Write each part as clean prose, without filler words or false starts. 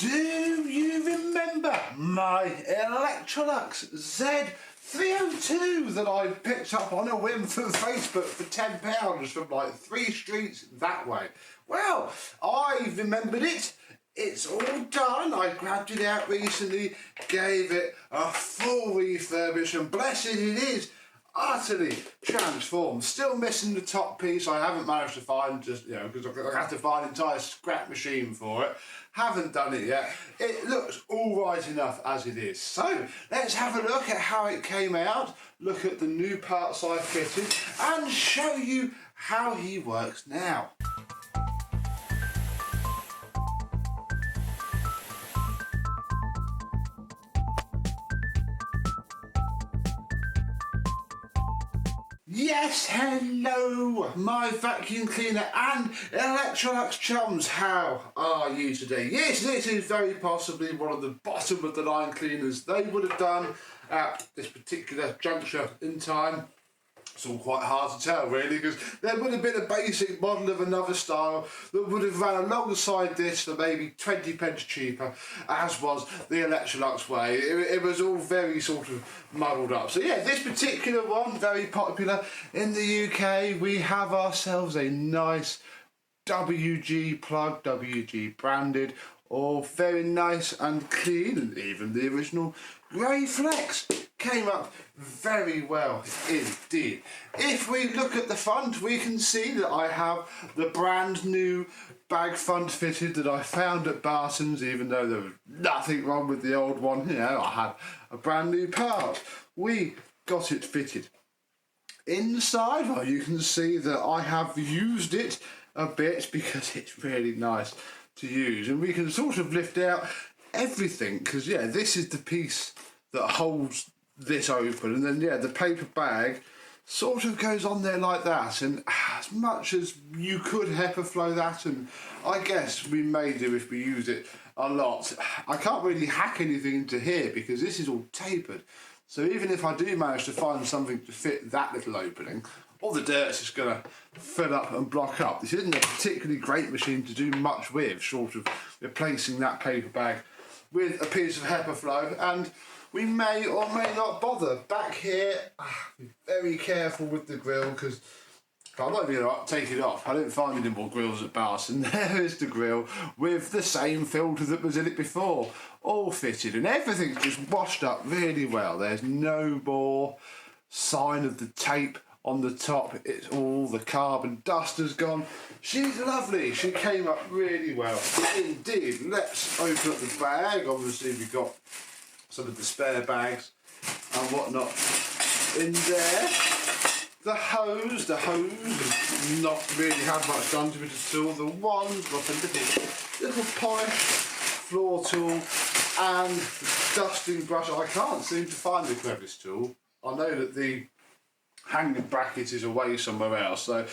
Do you remember my Electroluc Z302 that I picked up on a whim from Facebook for £10 from like 3 streets that way? Well, I remembered it. It's all done. I grabbed it out recently, gave it a full refurbish, and blessed it is, utterly transformed. Still missing the top piece. I haven't managed to find, just because I have to find an entire scrap machine for it. Haven't done it yet. It looks all right enough as it is. So let's have a look at how it came out, look at the new parts I fitted, and show you how he works now. Yes, hello, my vacuum cleaner and Electrolux chums. How are you today? Yes, this is very possibly one of the bottom of the line cleaners they would have done at this particular juncture in time. It's all quite hard to tell really, because there would have been a basic model of another style that would have run alongside this for maybe 20p cheaper, as was the Electrolux way. It was all very sort of muddled up. So yeah, this particular one, very popular in the UK. We have ourselves a nice WG plug, WG branded, all very nice and clean, and even the original grey flex came up very well indeed. If we look at the front, we can see that I have the brand new bag front fitted that I found at Barton's, even though there was nothing wrong with the old one. I had a brand new part. We got it fitted. Inside, well, you can see that I have used it a bit because it's really nice to use, and we can sort of lift out everything, because this is the piece that holds this open, and then the paper bag sort of goes on there like that, and as much as you could HEPA flow that, and I guess we may do if we use it a lot, I can't really hack anything into here because this is all tapered. So even if I do manage to find something to fit that little opening, all the dirt's just going to fill up and block up. This isn't a particularly great machine to do much with, short of replacing that paper bag with a piece of HEPA flow, and we may or may not bother. Back here, be very careful with the grill, because I'm not even going to take it off. I didn't find any more grills at Barton. There is the grill with the same filter that was in it before, all fitted, and everything's just washed up really well. There's no more sign of the tape on the top. It's all the carbon dust has gone. She's lovely. She came up really well indeed. Let's open up the bag. Obviously we've got some of the spare bags and whatnot in there. The hose has not really had much done to it at all. The wands, like a little polish floor tool, and the dusting brush. I can't seem to find the crevice tool. I know that the hanging bracket is away somewhere else, so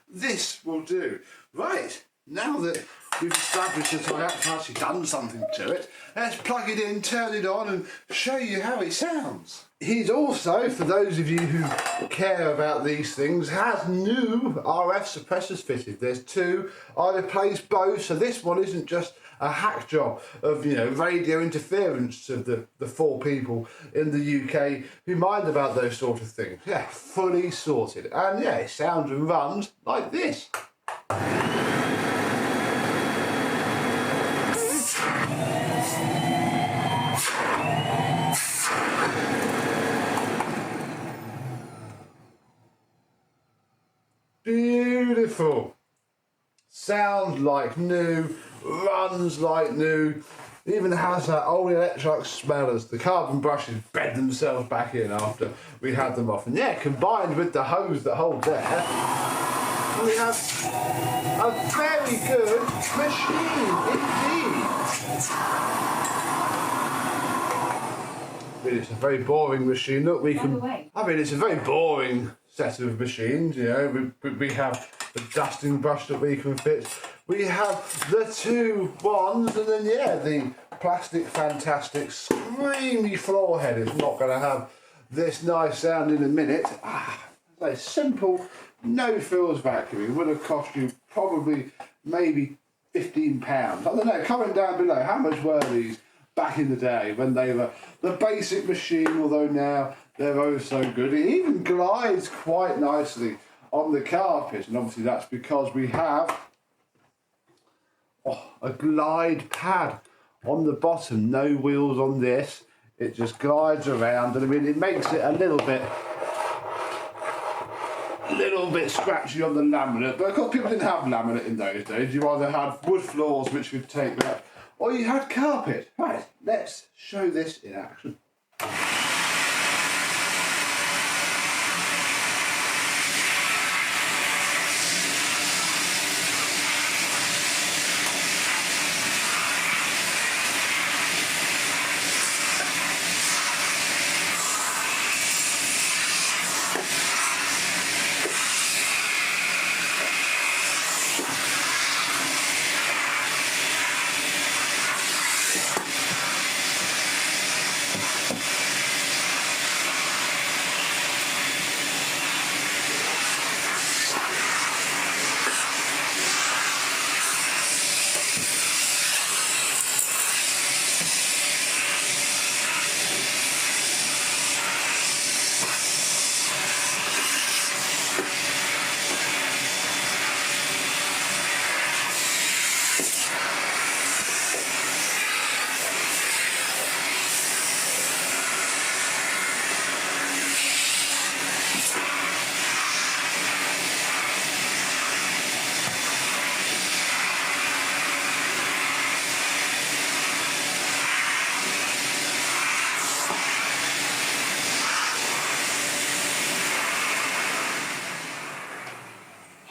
this will do. Right, now that we've established that I have actually done something to it, let's plug it in, turn it on, and show you how it sounds. He's also, for those of you who care about these things, has new RF suppressors fitted. There's 2. I replaced both, so this one isn't just a hack job of radio interference to the 4 people in the UK who mind about those sort of things. Yeah, fully sorted, and it sounds and runs like this. Beautiful. Sounds like new, runs like new, even has that old Electrolux smell as the carbon brushes bed themselves back in after we had them off. And combined with the hose that holds there, we have a very good machine indeed. It's a very boring machine. Look, it's a very boring set of machines. We have the dusting brush that we can fit. We have the 2 wands, and then the plastic fantastic screamy floor head is not going to have this nice sound in a minute. A simple no frills vacuuming would have cost you probably maybe £15. I don't know, comment down below, how much were these back in the day when they were the basic machine, although now they're oh so good. It even glides quite nicely on the carpet, and obviously that's because we have a glide pad on the bottom, no wheels on this. It just glides around, and I mean it makes it a little bit scratchy on the laminate, but of course people didn't have laminate in those days. You either had wood floors which could take that, or you had carpet. Right, let's show this in action.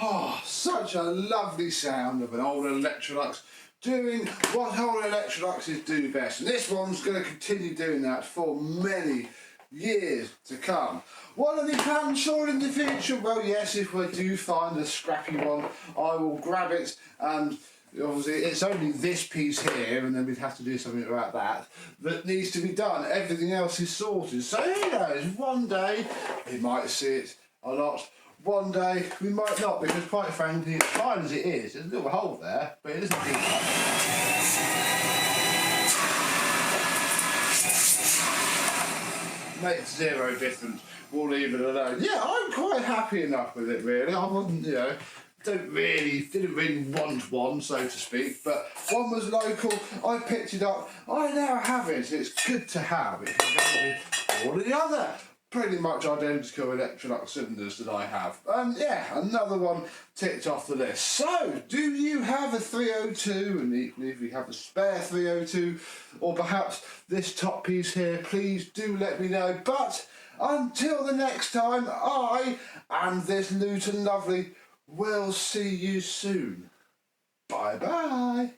Oh, such a lovely sound of an old Electrolux doing what old Electroluxes do best. And this one's going to continue doing that for many years to come. What are the plans for in the future? Well, yes, if we do find a scrappy one, I will grab it, and obviously it's only this piece here, and then we'd have to do something about that needs to be done. Everything else is sorted. So who knows, one day we might see it a lot. One day we might not, because quite frankly, as fine as it is, there's a little hole there, but it isn't deep enough. Makes zero difference. We'll leave it alone. Yeah, I'm quite happy enough with it, really. I wasn't, didn't really want one, so to speak, but one was local, I picked it up, I now have it. It's good to have. It can go with all of the other pretty much identical Electrolux cylinders that I have. And yeah, another one ticked off the list. So, do you have a 302? And equally, if you have a spare 302, or perhaps this top piece here, please do let me know. But until the next time, I and this Luton Lovely will see you soon. Bye bye.